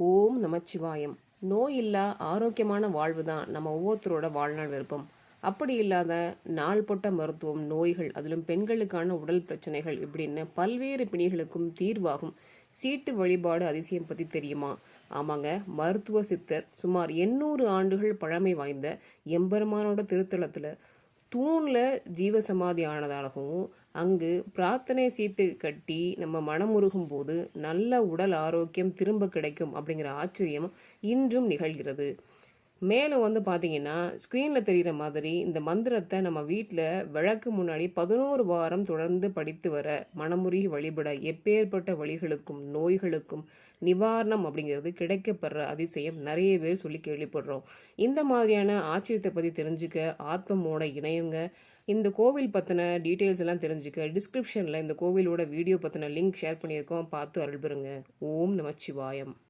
ஓம் நமச்சிவாயம். நோய் இல்லா ஆரோக்கியமான வாழ்வு தான் நம்ம ஒவ்வொருத்தரோட வாழ்நாள் விருப்பம். அப்படி இல்லாத நாள்பட்ட மருத்துவம், நோய்கள், அதிலும் பெண்களுக்கான உடல் பிரச்சனைகள் இப்படின்னு பல்வேறு பிணிகளுக்கும் தீர்வாகும் சீட்டு வழிபாடு அதிசயம் பற்றி தெரியுமா? ஆமாங்க, மருத்துவ சித்தர் சுமார் 800 ஆண்டுகள் பழமை வாய்ந்த எம்பெருமானோட திருத்தலத்தில் தூணில் ஜீவசமாதி ஆனதாகவும் அங்கு பிரார்த்தனை சீட்டு கட்டி நம்ம மனமுருகும் போது நல்ல உடல் ஆரோக்கியம் திரும்ப கிடைக்கும் அப்படிங்கிற ஆச்சரியம் இன்றும் நிகழ்கிறது. மேலும் பார்த்தீங்கன்னா ஸ்க்ரீனில் தெரிகிற மாதிரி இந்த மந்திரத்தை நம்ம வீட்டில் விளக்கு முன்னாடி 11 வாரம் தொடர்ந்து படித்து வர மனமுருகி வழிபட எப்பேற்பட்ட வழிகளுக்கும் நோய்களுக்கும் நிவாரணம் அப்படிங்கிறது கிடைக்கப்படுற அதிசயம் நிறைய பேர் சொல்லி கேள்விப்படுறோம். இந்த மாதிரியான ஆச்சரியத்தை பற்றி தெரிஞ்சுக்க ஆத்மமோட இணையுங்க. இந்த கோவில் பற்றின டீட்டெயில்ஸ் எல்லாம் தெரிஞ்சுக்க டிஸ்கிரிப்ஷனில் இந்த கோவிலோட வீடியோ பற்றின லிங்க் ஷேர் பண்ணியிருக்கோம், பார்த்து அருள்பெறுங்க. ஓம் நமச்சிவாயம்.